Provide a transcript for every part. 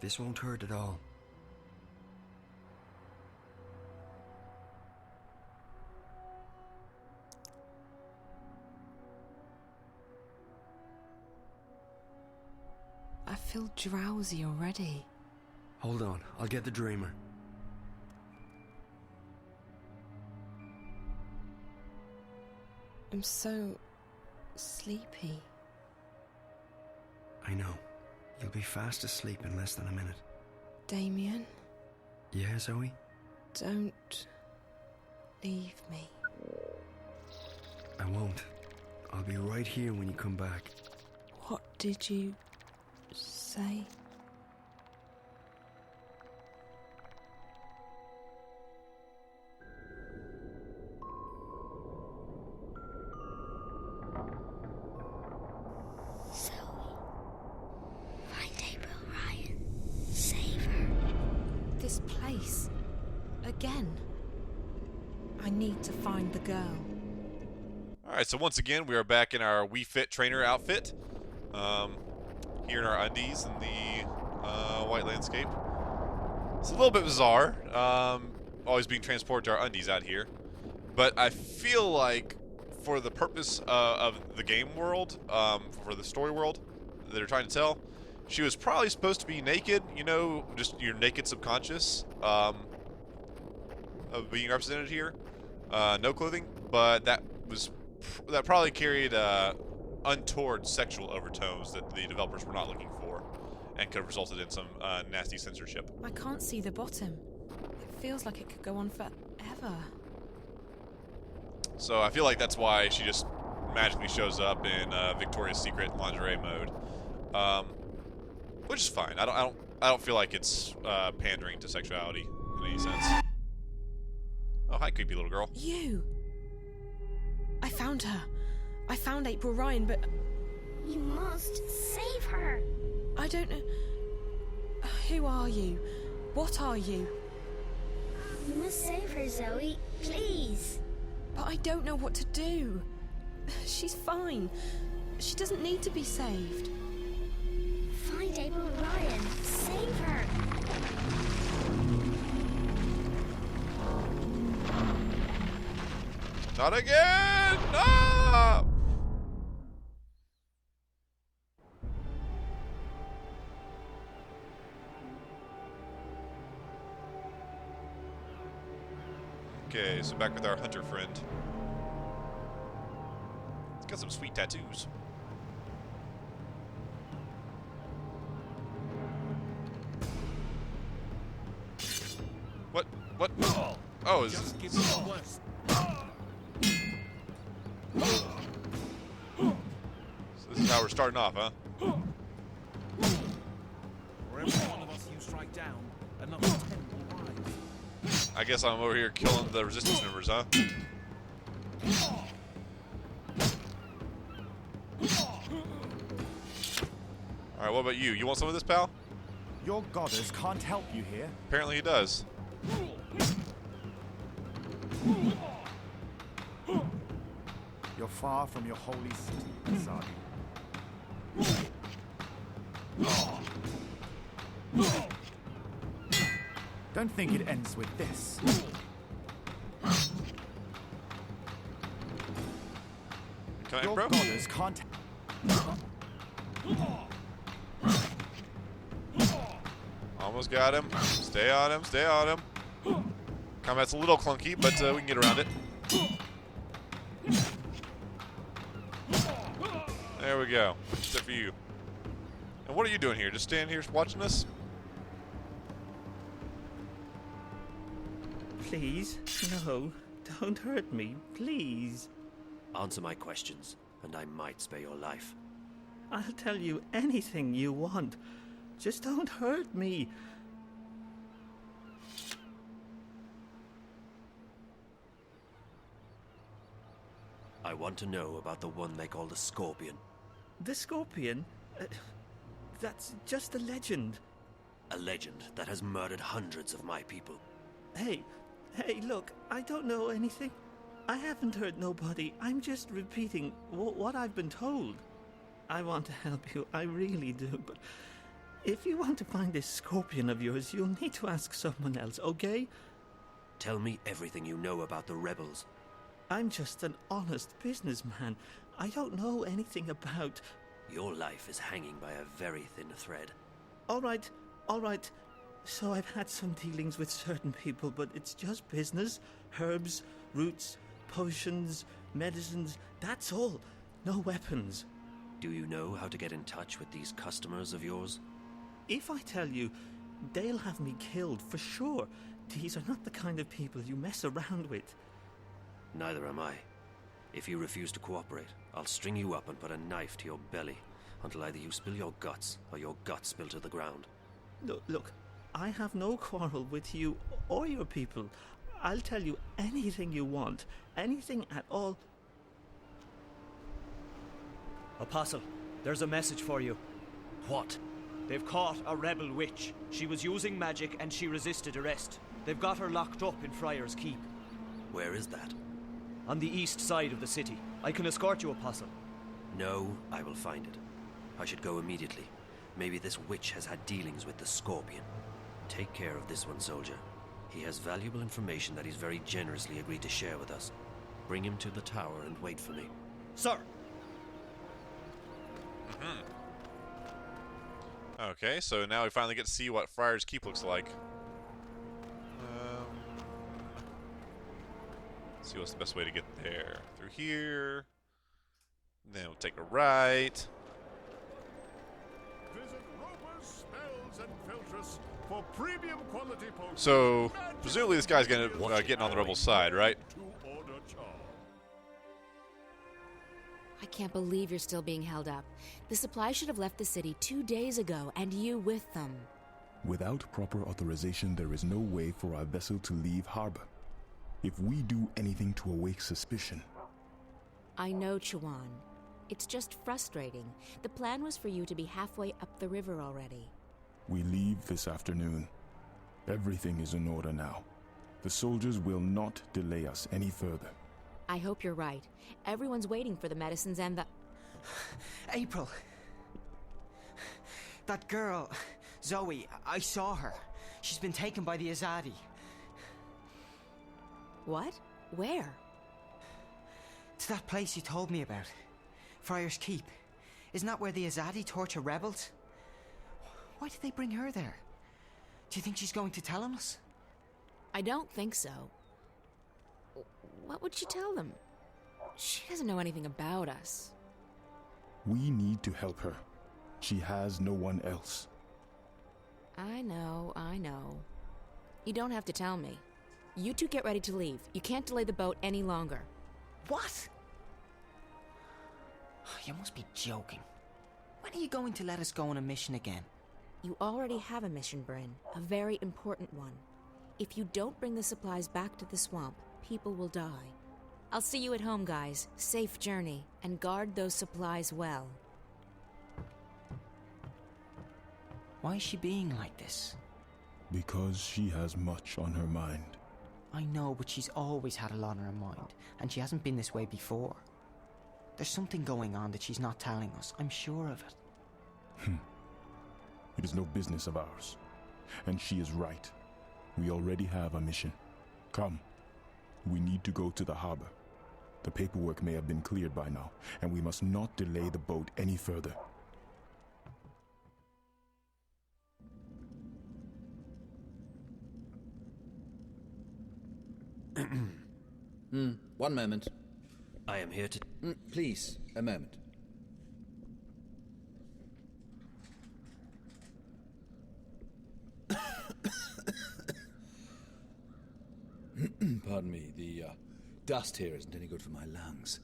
This won't hurt at all. I feel drowsy already. Hold on, I'll get the dreamer. I'm so sleepy. I know. You'll be fast asleep in less than a minute. Damien, Yeah, Zoe? don't leave me. I won't. I'll be right here when you come back. What did you say? This place. Again. I need to find the girl. Alright, so once again, we are back in our Wii Fit trainer outfit. Here in our undies in the white landscape. It's a little bit bizarre, always being transported to our undies out here. But I feel like for the purpose of the game world, for the story world that they're trying to tell, she was probably supposed to be naked, you know, just your naked subconscious of being represented here. No clothing, but that probably carried untoward sexual overtones that the developers were not looking for, and could have resulted in some nasty censorship. I can't see the bottom. It feels like it could go on forever. So I feel like that's why she just magically shows up in Victoria's Secret lingerie mode, which is fine. I don't feel like it's pandering to sexuality in any sense. Oh, hi, creepy little girl. You! I found her. I found April Ryan, but... You must save her. I don't know... Who are you? What are you? You must save her, Zoe. Please. But I don't know what to do. She's fine. She doesn't need to be saved. Find April Ryan. Save her. Not again! No! Okay, so back with our hunter friend. He's got some sweet tattoos. What? What? Oh, is Just give me the worst. So this is how we're starting off, huh? For every one of us you strike down, another 10 will rise. I guess I'm over here killing the resistance members, huh? Alright, what about you? You want some of this, pal? Your goddess can't help you here. Apparently he does. You're far from your holy city, Azadi. Don't think it ends with this. Can I, Your bro? goddess can't... Almost got him. Stay on him, stay on him. Combat's a little clunky, but we can get around it. There we go. Except for you. And what are you doing here? Just standing here watching us? Please, no, don't hurt me, please. Answer my questions, and I might spare your life. I'll tell you anything you want. Just don't hurt me. I want to know about the one they call the Scorpion. The Scorpion? That's just a legend. A legend that has murdered hundreds of my people. Hey, look, I don't know anything. I haven't hurt nobody. I'm just repeating what I've been told. I want to help you, I really do, but If you want to find this scorpion of yours, you'll need to ask someone else, okay? Tell me everything you know about the rebels. I'm just an honest businessman. I don't know anything about... Your life is hanging by a very thin thread. All right. So I've had some dealings with certain people, but it's just business. Herbs, roots, potions, medicines, that's all. No weapons. Do you know how to get in touch with these customers of yours? If I tell you, they'll have me killed for sure. These are not the kind of people you mess around with. Neither am I. If you refuse to cooperate, I'll string you up and put a knife to your belly until either you spill your guts or your guts spill to the ground. Look, I have no quarrel with you or your people. I'll tell you anything you want, anything at all. Apostle, there's a message for you. What? They've caught a rebel witch. She was using magic and she resisted arrest. They've got her locked up in Friar's Keep. Where is that? On the east side of the city. I can escort you, Apostle. No, I will find it. I should go immediately. Maybe this witch has had dealings with the Scorpion. Take care of this one, soldier. He has valuable information that he's very generously agreed to share with us. Bring him to the tower and wait for me. Sir! Okay, so now we finally get to see what Friar's Keep looks like. Let's see what's the best way to get there. Through here. Then we'll take a right. Visit Roper's Spells and Filtress for premium quality potions. So, presumably this guy's gonna getting on the rebel side, right? I can't believe you're still being held up. The supply should have left the city 2 days ago, and you with them. Without proper authorization, there is no way for our vessel to leave harbor. If we do anything to awake suspicion... I know, Chuan. It's just frustrating. The plan was for you to be halfway up the river already. We leave this afternoon. Everything is in order now. The soldiers will not delay us any further. I hope you're right. Everyone's waiting for the medicines and the... April! That girl, Zoe, I saw her. She's been taken by the Azadi. What? Where? To that place you told me about. Friar's Keep. Isn't that where the Azadi torture rebels? Why did they bring her there? Do you think she's going to tell on us? I don't think so. What would she tell them? She doesn't know anything about us. We need to help her. She has no one else. I know. You don't have to tell me. You two get ready to leave. You can't delay the boat any longer. What? You must be joking. When are you going to let us go on a mission again? You already have a mission, Bryn. A very important one. If you don't bring the supplies back to the swamp, people will die. I'll see you at home, guys. Safe journey, and guard those supplies well. Why is she being like this? Because she has much on her mind. I know, but she's always had a lot on her mind, and she hasn't been this way before. There's something going on that she's not telling us. I'm sure of it. It is no business of ours. And she is right. We already have a mission. Come. We need to go to the harbor. The paperwork may have been cleared by now, and we must not delay the boat any further. One moment. I am here to... Please, a moment. Pardon me, the dust here isn't any good for my lungs.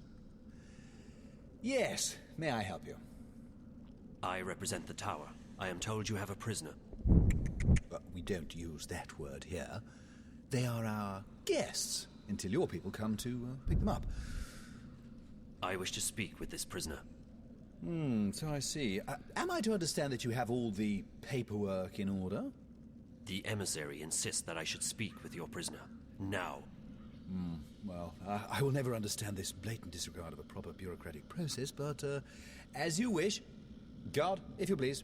Yes, may I help you? I represent the tower. I am told you have a prisoner. We don't use that word here. They are our guests, until your people come to pick them up. I wish to speak with this prisoner. So I see. Am I to understand that you have all the paperwork in order? The emissary insists that I should speak with your prisoner. Now. Well, I will never understand this blatant disregard of a proper bureaucratic process, but as you wish. Guard, if you please.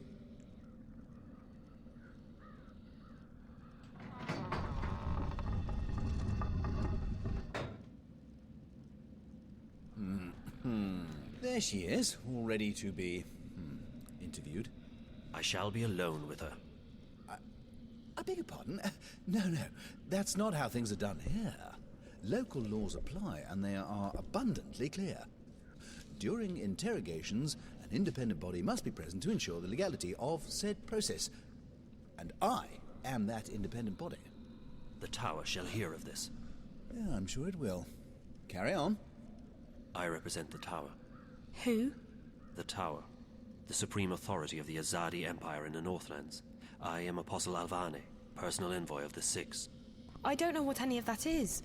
There she is, all ready to be interviewed. I shall be alone with her. I beg your pardon? No, that's not how things are done here. Local laws apply, and they are abundantly clear. During interrogations, an independent body must be present to ensure the legality of said process. And I am that independent body. The Tower shall hear of this. Yeah, I'm sure it will. Carry on. I represent the Tower. Who? The Tower. The supreme authority of the Azadi Empire in the Northlands. I am Apostle Alvane, personal envoy of the Six. I don't know what any of that is.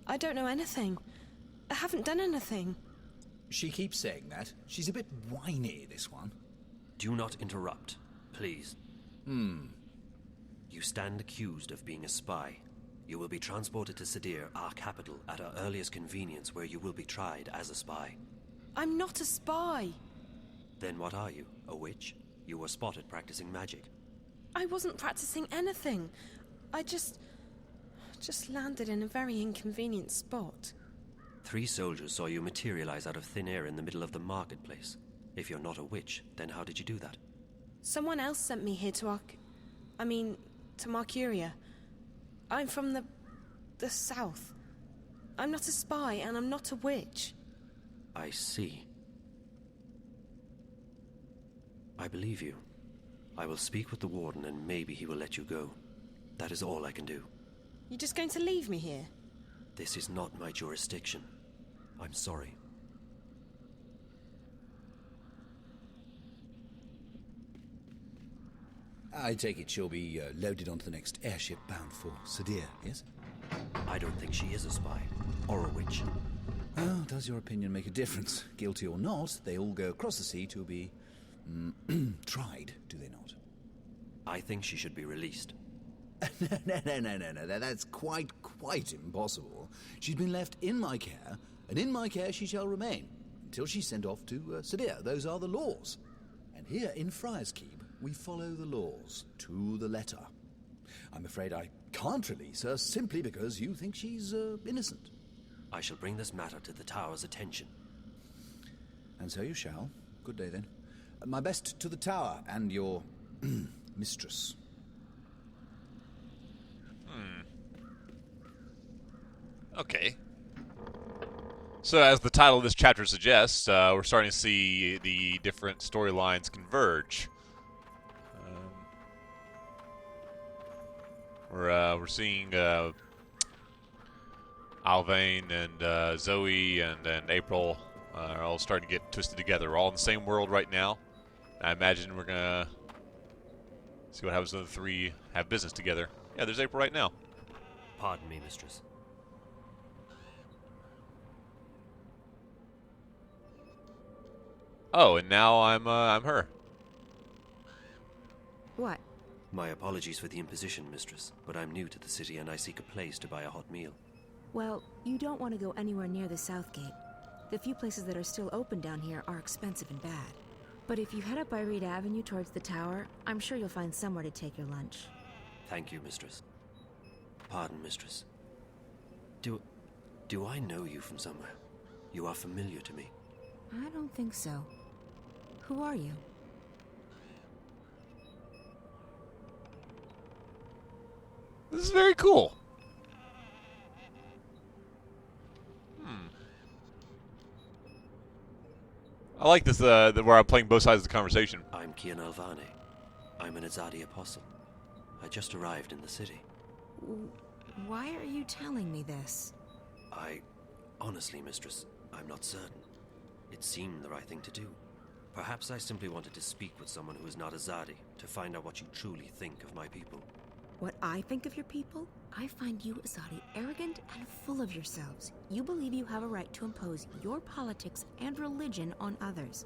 I don't know anything. I haven't done anything. She keeps saying that. She's a bit whiny, this one. Do not interrupt, please. You stand accused of being a spy. You will be transported to Sadir, our capital, at our earliest convenience, where you will be tried as a spy. I'm not a spy. Then what are you? A witch? You were spotted practicing magic. I wasn't practicing anything. I just landed in a very inconvenient spot. 3 soldiers saw you materialize out of thin air in the middle of the marketplace. If you're not a witch, then how did you do that? Someone else sent me here to Arcadia. I'm from the south. I'm not a spy, and I'm not a witch. I see. I believe you. I will speak with the warden, and maybe he will let you go. That is all I can do. You're just going to leave me here? This is not my jurisdiction. I'm sorry. I take it she'll be loaded onto the next airship bound for Sadir, yes? I don't think she is a spy, or a witch. Well, does your opinion make a difference? Guilty or not, they all go across the sea to be tried, do they not? I think she should be released. No, that's quite impossible. She's been left in my care, and in my care she shall remain, until she's sent off to Sadir. Those are the laws. And here in Friar's Keep, we follow the laws to the letter. I'm afraid I can't release her simply because you think she's innocent. I shall bring this matter to the Tower's attention. And so you shall. Good day, then. My best to the Tower and your mistress. Okay. So as the title of this chapter suggests, we're starting to see the different storylines converge. We're seeing Alvane and Zoe and April are all starting to get twisted together. We're all in the same world right now. I imagine we're gonna see what happens when the 3 have business together. Yeah, there's April right now. Pardon me, mistress. Oh, and now I'm her. What? My apologies for the imposition, mistress, but I'm new to the city and I seek a place to buy a hot meal. Well, you don't want to go anywhere near the South Gate. The few places that are still open down here are expensive and bad. But if you head up by Reed Avenue towards the tower, I'm sure you'll find somewhere to take your lunch. Thank you, mistress. Pardon, mistress. Do I know you from somewhere? You are familiar to me. I don't think so. Who are you? This is very cool. I like this, where I'm playing both sides of the conversation. I'm Kian Alvane. I'm an Azadi apostle. I just arrived in the city. Why are you telling me this? Honestly, mistress, I'm not certain. It seemed the right thing to do. Perhaps I simply wanted to speak with someone who is not Azadi, to find out what you truly think of my people. What I think of your people? I find you, Azadi, arrogant and full of yourselves. You believe you have a right to impose your politics and religion on others.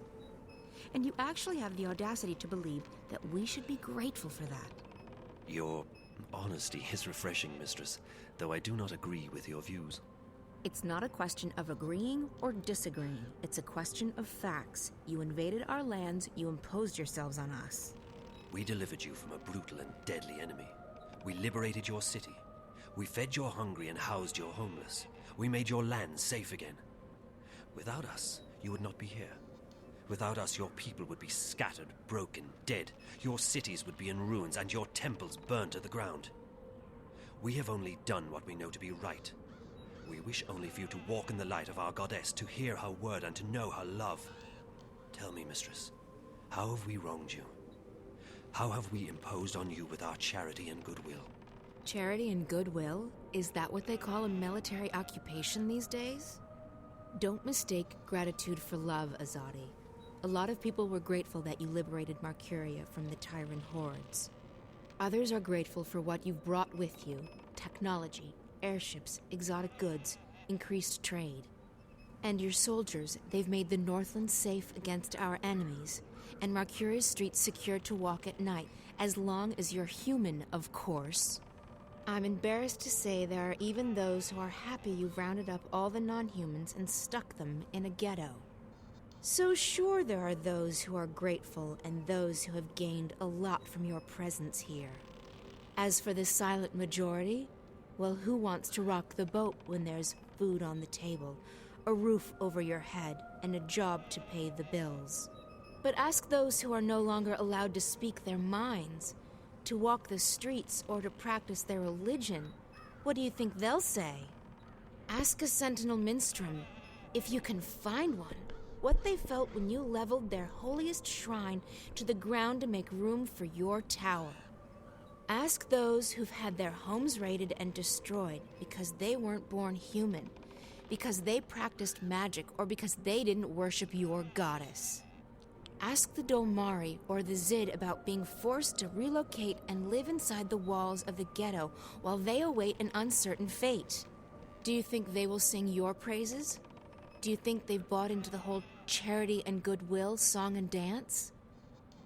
And you actually have the audacity to believe that we should be grateful for that. Your honesty is refreshing, mistress, though I do not agree with your views. It's not a question of agreeing or disagreeing. It's a question of facts. You invaded our lands, you imposed yourselves on us. We delivered you from a brutal and deadly enemy. We liberated your city. We fed your hungry and housed your homeless. We made your land safe again. Without us, you would not be here. Without us, your people would be scattered, broken, dead. Your cities would be in ruins, and your temples burned to the ground. We have only done what we know to be right. We wish only for you to walk in the light of our goddess, to hear her word and to know her love. Tell me, mistress, how have we wronged you? How have we imposed on you with our charity and goodwill? Charity and goodwill? Is that what they call a military occupation these days? Don't mistake gratitude for love, Azadi. A lot of people were grateful that you liberated Marcuria from the Tyrant hordes. Others are grateful for what you've brought with you: technology, airships, exotic goods, increased trade. And your soldiers, they've made the Northland safe against our enemies, and Marcuria's streets secure to walk at night, as long as you're human, of course. I'm embarrassed to say there are even those who are happy you've rounded up all the non-humans and stuck them in a ghetto. So sure, there are those who are grateful and those who have gained a lot from your presence here. As for the silent majority, well, who wants to rock the boat when there's food on the table, a roof over your head, and a job to pay the bills? But ask those who are no longer allowed to speak their minds, to walk the streets, or to practice their religion. What do you think they'll say? Ask a Sentinel Minstrom, if you can find one, what they felt when you leveled their holiest shrine to the ground to make room for your tower. Ask those who've had their homes raided and destroyed because they weren't born human, because they practiced magic, or because they didn't worship your goddess. Ask the Dolmari or the Zid about being forced to relocate and live inside the walls of the ghetto while they await an uncertain fate. Do you think they will sing your praises? Do you think they've bought into the whole charity and goodwill song and dance?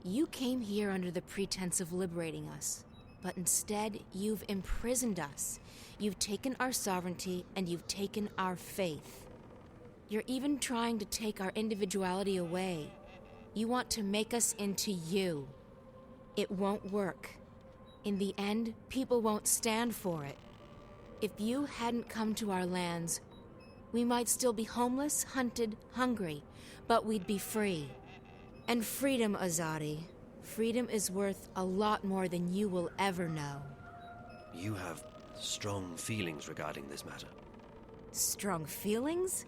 You came here under the pretense of liberating us, but instead you've imprisoned us. You've taken our sovereignty and you've taken our faith. You're even trying to take our individuality away. You want to make us into you. It won't work. In the end, people won't stand for it. If you hadn't come to our lands, we might still be homeless, hunted, hungry, but we'd be free. And freedom, Azadi. Freedom is worth a lot more than you will ever know. You have strong feelings regarding this matter. Strong feelings?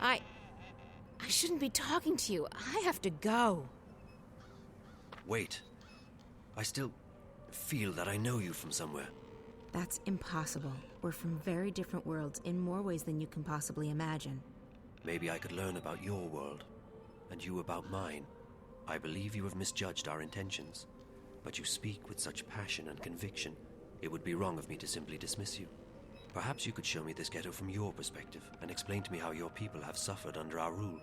I shouldn't be talking to you. I have to go. Wait. I still feel that I know you from somewhere. That's impossible. We're from very different worlds in more ways than you can possibly imagine. Maybe I could learn about your world, and you about mine. I believe you have misjudged our intentions, but you speak with such passion and conviction. It would be wrong of me to simply dismiss you. Perhaps you could show me this ghetto from your perspective, and explain to me how your people have suffered under our rule.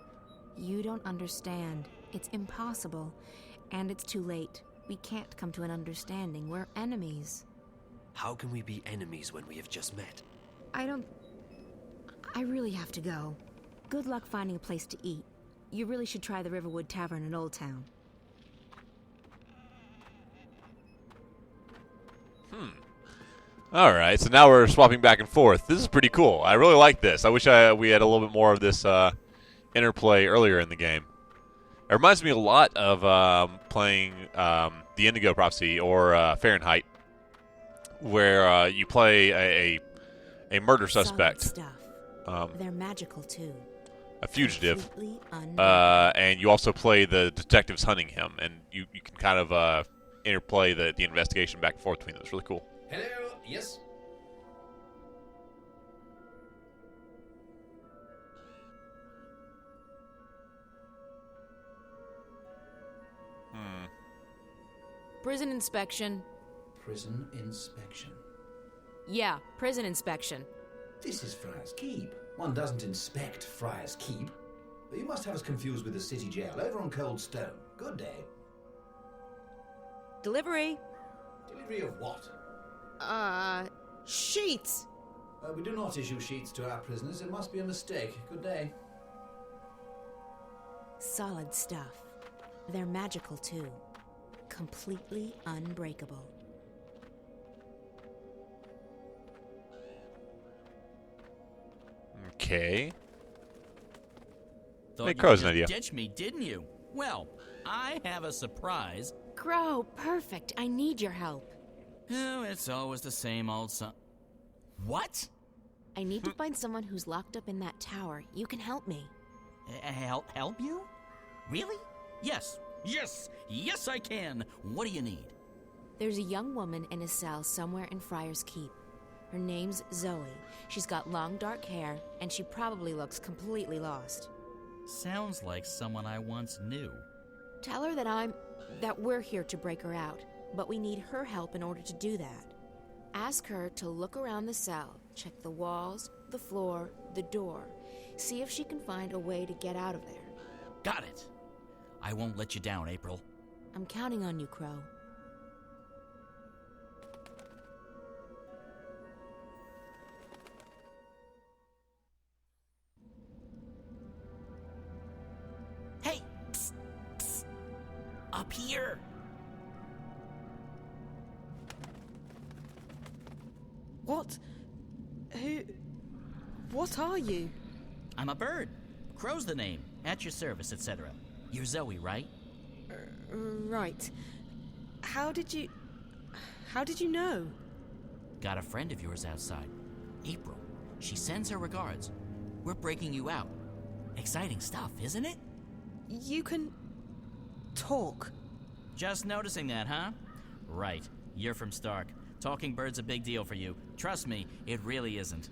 You don't understand. It's impossible. And it's too late. We can't come to an understanding. We're enemies. How can we be enemies when we have just met? I really have to go. Good luck finding a place to eat. You really should try the Riverwood Tavern in Old Town. Alright, so now we're swapping back and forth. This is pretty cool. I really like this. I wish we had a little bit more of this interplay earlier in the game. It reminds me a lot of playing the Indigo Prophecy or Fahrenheit, where you play a murder suspect. Solid stuff. They're magical too. A fugitive. And you also play the detectives hunting him, and you can kind of interplay the investigation back and forth between them. It's really cool. Hello, yes? Prison inspection. Prison inspection. Yeah, prison inspection. This is Friar's Keep. One doesn't inspect Friar's Keep. You must have us confused with the city jail over on Cold Stone. Good day. Delivery. Delivery of what? Sheets! We do not issue sheets to our prisoners. It must be a mistake. Good day. Solid stuff. They're magical too. Completely unbreakable. Okay. Thought Hey, you Crow's could an idea. just ditch me, didn't you? Well, I have a surprise. Crow, perfect. I need your help. Oh, it's always the same old What? I need to find someone who's locked up in that tower. You can help me. Help you? Really? Yes. Yes, I can. What do you need? There's a young woman in a cell somewhere in Friar's Keep. Her name's Zoe. She's got long dark hair, and she probably looks completely lost. Sounds like someone I once knew. Tell her that we're here to break her out, but we need her help in order to do that. Ask her to look around the cell, check the walls, the floor, the door. See if she can find a way to get out of there. Got it. I won't let you down, April. I'm counting on you, Crow. Hey! Psst, psst. Up here! What? What are you? I'm a bird. Crow's the name. At your service, etc. You're Zoe, right? Right. How did you know? Got a friend of yours outside. April. She sends her regards. We're breaking you out. Exciting stuff, isn't it? You can talk. Just noticing that, huh? Right. You're from Stark. Talking bird's a big deal for you. Trust me, it really isn't.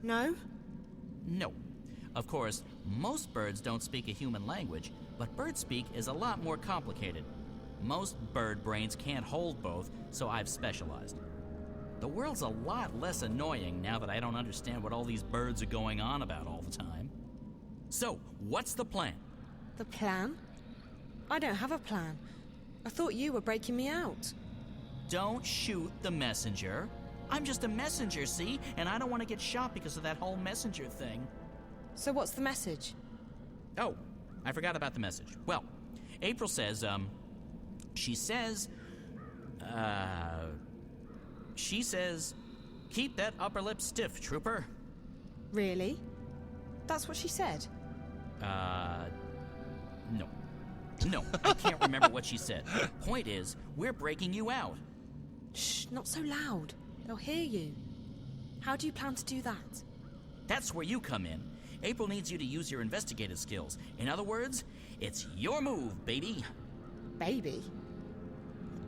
No? No. Of course, most birds don't speak a human language, but bird speak is a lot more complicated. Most bird brains can't hold both, so I've specialized. The world's a lot less annoying now that I don't understand what all these birds are going on about all the time. So, what's the plan? The plan? I don't have a plan. I thought you were breaking me out. Don't shoot the messenger. I'm just a messenger, see? And I don't want to get shot because of that whole messenger thing. So what's the message? Oh, I forgot about the message. Well, April says, she says, keep that upper lip stiff, trooper. Really? That's what she said? No. No, I can't remember what she said. Point is, we're breaking you out. Shh, not so loud. They'll hear you. How do you plan to do that? That's where you come in. April needs you to use your investigative skills. In other words, it's your move, baby. Baby?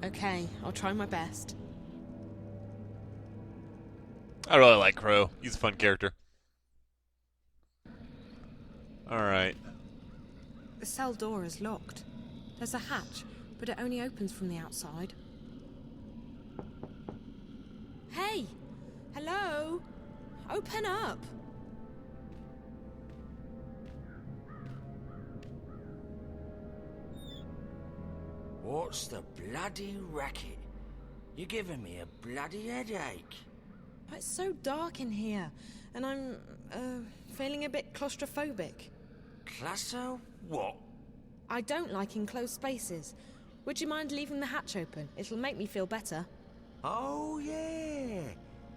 Okay, I'll try my best. I really like Crow. He's a fun character. Alright. The cell door is locked. There's a hatch, but it only opens from the outside. Hey! Hello? Open up! What's the bloody racket? You're giving me a bloody headache. It's so dark in here, and I'm, feeling a bit claustrophobic. Classo? What? I don't like enclosed spaces. Would you mind leaving the hatch open? It'll make me feel better. Oh, yeah.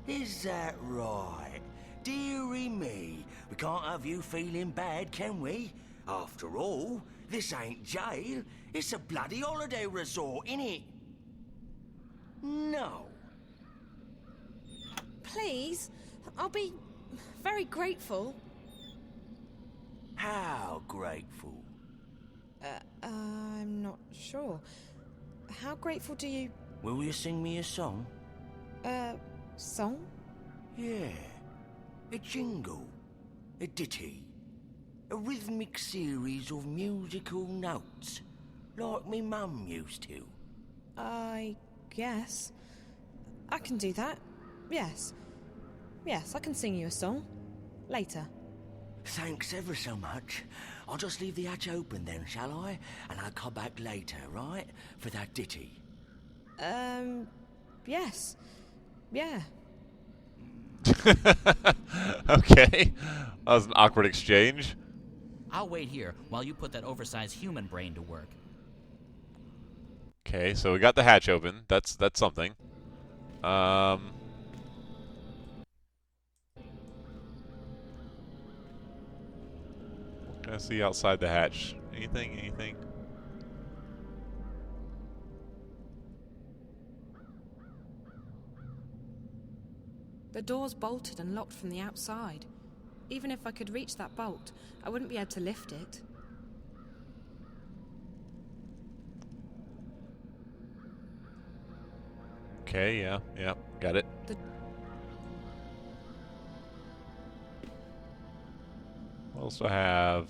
Is that right? Dearie me. We can't have you feeling bad, can we? After all, this ain't jail. It's a bloody holiday resort, innit? No. Please, I'll be very grateful. How grateful? I'm not sure. How grateful do you... Will you sing me a song? Song? Yeah. A jingle. A ditty. A rhythmic series of musical notes. Like me mum used to. I guess. I can do that. Yes. Yes, I can sing you a song. Later. Thanks ever so much. I'll just leave the hatch open then, shall I? And I'll come back later, right? For that ditty. Yes. Yeah. Okay. That was an awkward exchange. I'll wait here while you put that oversized human brain to work. Okay, so we got the hatch open. That's something. I see outside the hatch. Anything? Anything? The door's bolted and locked from the outside. Even if I could reach that bolt, I wouldn't be able to lift it. Okay, yeah, got it. We also have